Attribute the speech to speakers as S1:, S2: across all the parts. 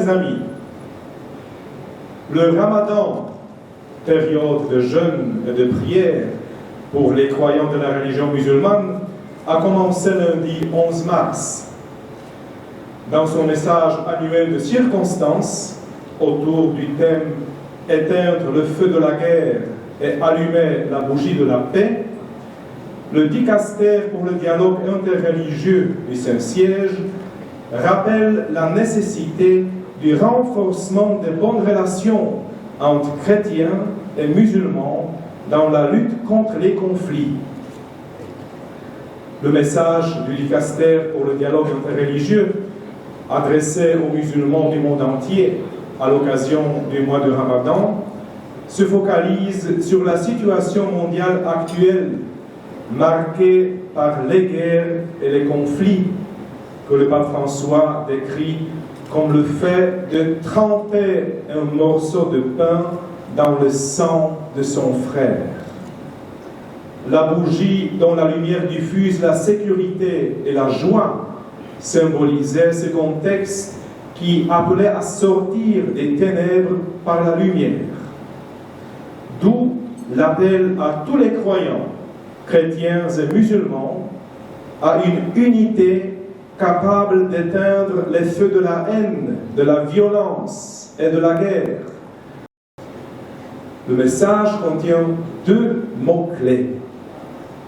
S1: amis, le Ramadan, période de jeûne et de prière pour les croyants de la religion musulmane, a commencé lundi 11 mars. Dans son message annuel de circonstance, autour du thème « Éteindre le feu de la guerre et allumer la bougie de la paix », le dicaster pour le dialogue interreligieux du Saint-Siège rappelle la nécessité du renforcement des bonnes relations entre chrétiens et musulmans dans la lutte contre les conflits. Le message du dicaster pour le dialogue interreligieux, adressé aux musulmans du monde entier à l'occasion du mois de Ramadan, se focalise sur la situation mondiale actuelle, marquée par les guerres et les conflits que le pape François décrit comme le fait de tremper un morceau de pain dans le sang de son frère. La bougie dont la lumière diffuse la sécurité et la joie symbolisait ce contexte qui appelait à sortir des ténèbres par la lumière. D'où l'appel à tous les croyants, chrétiens et musulmans, à une unité capable d'éteindre les feux de la haine, de la violence et de la guerre. Le message contient deux mots-clés.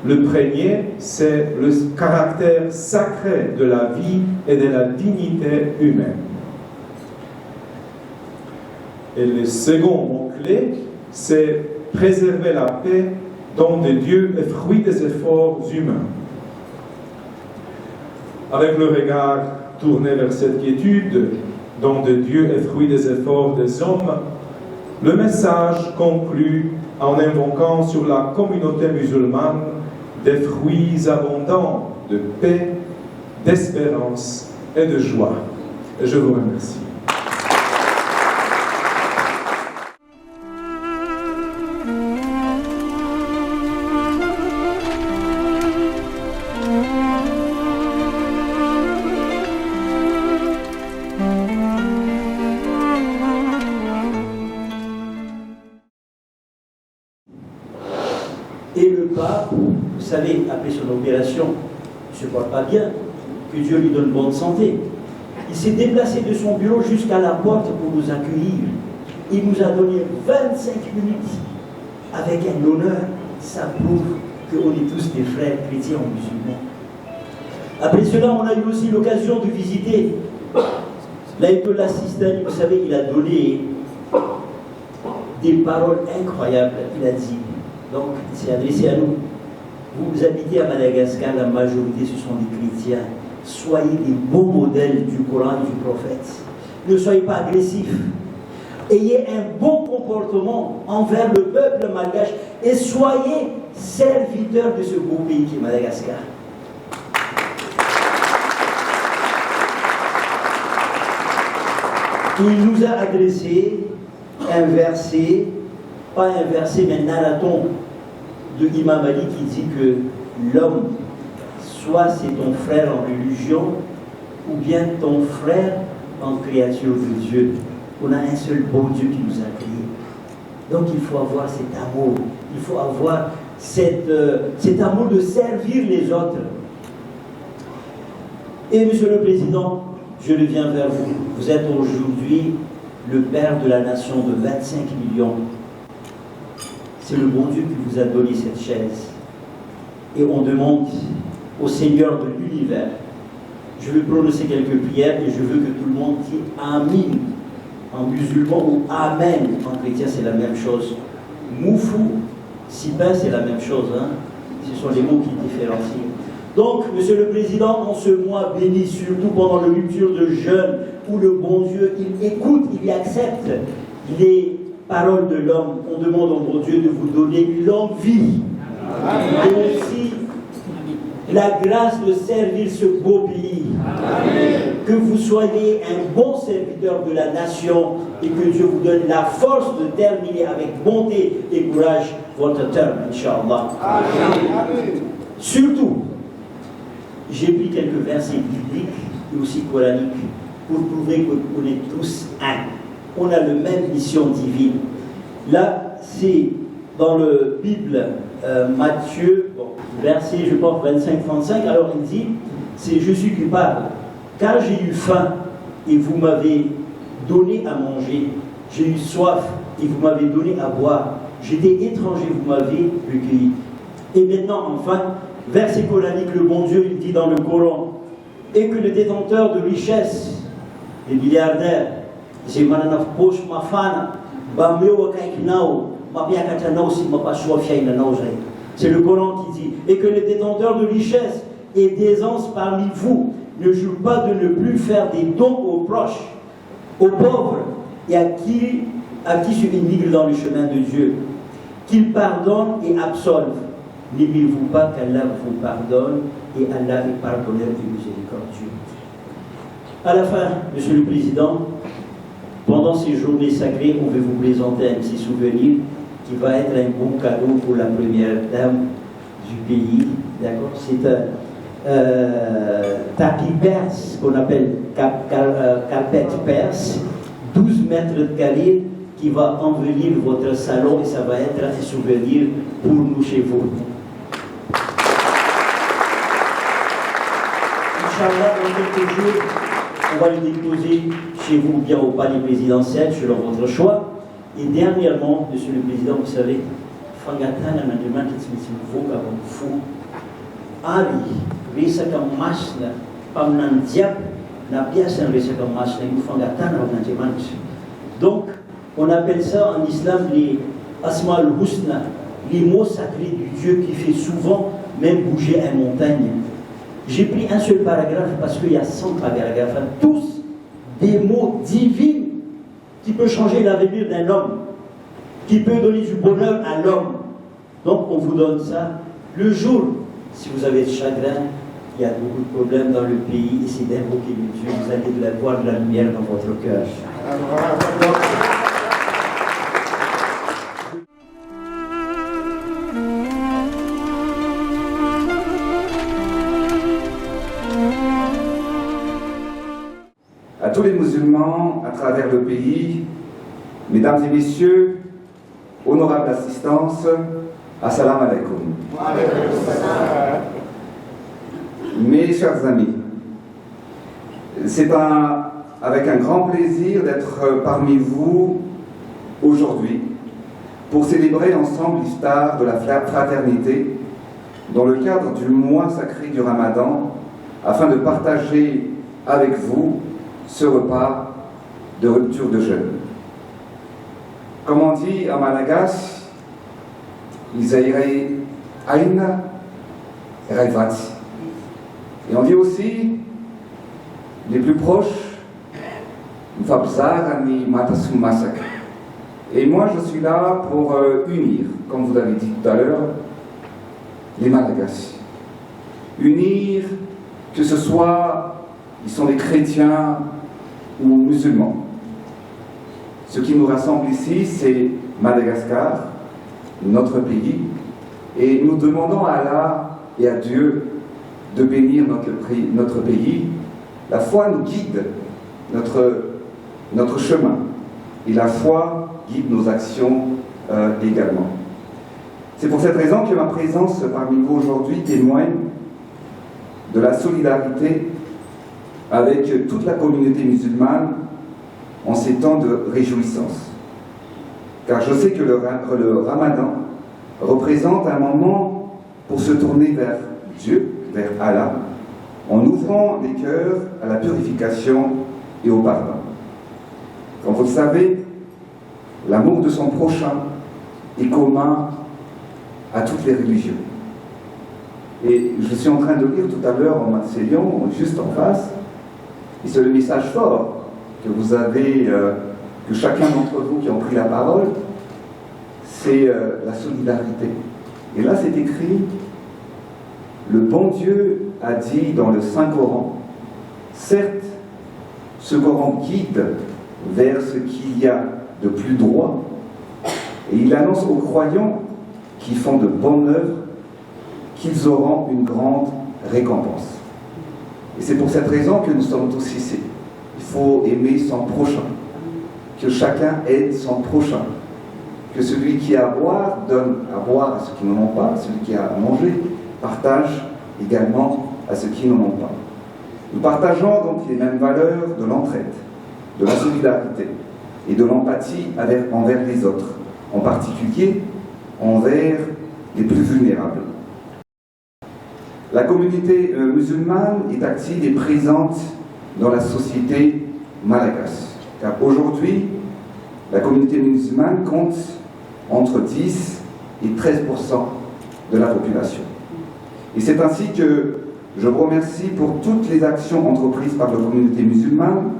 S1: Le premier, c'est le caractère sacré de la vie et de la dignité humaine. Et le second mot-clé, c'est préserver la paix dont de Dieu est fruit des efforts humains. Avec le regard tourné vers cette quiétude dont de Dieu est fruit des efforts des hommes, le message conclut en invoquant sur la communauté musulmane des fruits abondants de paix, d'espérance et de joie. Et je vous remercie.
S2: Et le pape, vous savez, après son opération, il ne se porte pas bien, que Dieu lui donne bonne santé. Il s'est déplacé de son bureau jusqu'à la porte pour nous accueillir. Il nous a donné 25 minutes avec un honneur. Ça prouve qu'on est tous des frères chrétiens ou musulmans. Après cela, on a eu aussi l'occasion de visiter l'Aïtollah Sistani. Vous savez, il a donné des paroles incroyables. Il a dit, donc il s'est adressé à nous. Vous habitez à Madagascar, la majorité ce sont des chrétiens. Soyez des beaux modèles du Coran et du prophète. Ne soyez pas agressifs. Ayez un bon comportement envers le peuple malgache et soyez serviteurs de ce beau pays qui est Madagascar. Il nous a adressé un verset, pas un verset, mais un narraton de Imam Ali qui dit que l'homme, soit c'est ton frère en religion, ou bien ton frère en créature de Dieu. On a un seul beau Dieu qui nous a créés. Donc il faut avoir cet amour, il faut avoir cet amour de servir les autres. Et Monsieur le Président, je reviens vers vous. Vous êtes aujourd'hui le père de la nation de 25 millions. C'est le bon Dieu qui vous a donné cette chaise. Et on demande au Seigneur de l'univers. Je vais prononcer quelques prières et je veux que tout le monde dise Amin en musulman ou Amen en chrétien, c'est la même chose. Moufou, Sipin, c'est la même chose. Hein? Ce sont les mots qui différencient. Donc, Monsieur le Président, en ce mois béni, surtout pendant le rupture de jeûne, où le bon Dieu, il écoute, il accepte les paroles de l'homme, on demande au bon Dieu de vous donner une longue vie. Et aussi la grâce de servir ce beau pays. Amen. Que vous soyez un bon serviteur de la nation et que Dieu vous donne la force de terminer avec bonté et courage votre terme, Inch'Allah. Amen. Surtout, j'ai pris quelques versets bibliques et aussi coraniques pour prouver qu'on est tous un. On a la même mission divine. Là, c'est dans le Bible, Matthieu, verset, je pense, 25-35, alors il dit, c'est Jésus qui parle. Car j'ai eu faim et vous m'avez donné à manger. J'ai eu soif et vous m'avez donné à boire. J'étais étranger, vous m'avez recueilli. Et maintenant, enfin, verset coranique, le bon Dieu, il dit dans le Coran, et que le détenteur de richesses, les milliardaires, c'est manana poche ma fana, ba mewa kaiknao, ma bien katanao si ma pas soifia ina nausai. C'est le Coran qui dit, et que les détenteurs de richesses et d'aisance parmi vous ne jouent pas de ne plus faire des dons aux proches, aux pauvres et à qui se immigre dans le chemin de Dieu, qu'ils pardonnent et absolvent. N'aimez-vous pas qu'Allah vous pardonne et Allah est pardonneur et miséricordieux. À la fin, Monsieur le Président, pendant ces journées sacrées, on veut vous présenter un petit souvenir qui va être un bon cadeau pour la première dame du pays. D'accord? C'est un tapis perse qu'on appelle carpet perse, 12 mètres carrés qui va envahir votre salon et ça va être un souvenir pour nous chez vous. Inch'Allah, dans quelques jours, on va le déposer chez vous bien au palais présidentiel, selon votre choix. Et dernièrement, Monsieur le Président, vous savez, Fangatana m'a demandé si vous voulez comme fou. Ari, Risa comme masna, Pamnan Diab, n'a bien sans Risa comme masna, il Fangatana m'a demandé. Donc, on appelle ça en islam les Asma al-Husna, les mots sacrés du Dieu qui fait souvent même bouger une montagne. J'ai pris un seul paragraphe parce qu'il y a 100 paragraphes, tous des mots divins qui peuvent changer l'avenir d'un homme, qui peut donner du bonheur à l'homme. Donc on vous donne ça. Le jour, si vous avez du chagrin, il y a beaucoup de problèmes dans le pays, essayez d'invoquer le Dieu, vous allez voir de la lumière dans votre cœur.
S3: À tous les musulmans à travers le pays, mesdames et messieurs, honorable assistance, assalamu alaikum. Mes chers amis, c'est avec un grand plaisir d'être parmi vous aujourd'hui pour célébrer ensemble l'iftar de la fraternité dans le cadre du mois sacré du Ramadan afin de partager avec vous ce repas de rupture de jeûne. Comme on dit en malagasy, Isaïrei Aina Raivati. Et on dit aussi, les plus proches, Mfabzarani Matasummasak. Et moi je suis là pour unir, comme vous l'avez dit tout à l'heure, les Malagasy. Unir, que ce soit, ils sont des chrétiens ou musulmans. Ce qui nous rassemble ici, c'est Madagascar, notre pays, et nous demandons à Allah et à Dieu de bénir notre pays. La foi nous guide notre chemin, et la foi guide nos actions également. C'est pour cette raison que ma présence parmi vous aujourd'hui témoigne de la solidarité avec toute la communauté musulmane en ces temps de réjouissance. Car je sais que le Ramadan représente un moment pour se tourner vers Dieu, vers Allah, en ouvrant les cœurs à la purification et au pardon. Comme vous le savez, l'amour de son prochain est commun à toutes les religions. Et je suis en train de lire tout à l'heure en Marseillon, juste en face, et c'est le message fort que vous avez, que chacun d'entre vous qui ont pris la parole, c'est la solidarité. Et là c'est écrit, le bon Dieu a dit dans le Saint-Coran, certes, ce Coran guide vers ce qu'il y a de plus droit, et il annonce aux croyants qui font de bonnes œuvres qu'ils auront une grande récompense. Et c'est pour cette raison que nous sommes tous ici. faut aimer son prochain, que chacun aide son prochain, que celui qui a à boire donne à boire à ceux qui n'en ont pas, celui qui a à manger partage également à ceux qui n'en ont pas. Nous partageons donc les mêmes valeurs de l'entraide, de la solidarité et de l'empathie envers les autres, en particulier envers les plus vulnérables. La communauté musulmane est active et présente dans la société malagasy, car aujourd'hui, la communauté musulmane compte entre 10 et 13% de la population. Et c'est ainsi que je vous remercie pour toutes les actions entreprises par la communauté musulmane,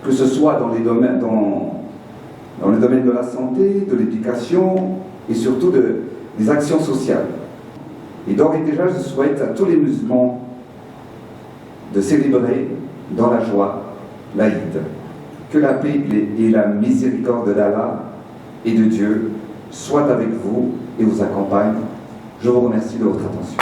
S3: que ce soit dans le domaine de la santé, de l'éducation et surtout des actions sociales. Et d'ores et déjà, je souhaite à tous les musulmans de célébrer dans la joie l'Aïd. Que la paix et la miséricorde d'Allah et de Dieu soient avec vous et vous accompagnent. Je vous remercie de votre attention.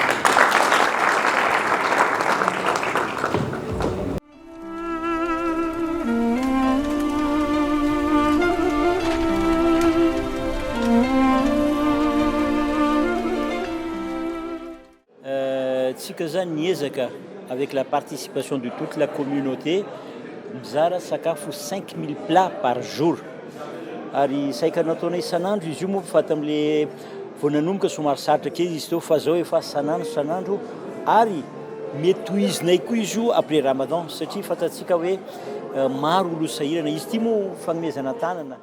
S2: Tsikazan Niezaka, avec la participation de toute la communauté, Zara sakafo 5000 plats par jour. Ary saika nataonay isan'andro izy io moa fa tam'le vao nanomboka somary sarotra kely izy teo fa zao efa sanandro ary mety tohizinay koa izy io après Ramadan satria fantatsika hoe maro olo sahirana izy ity moa fanomezana tanana.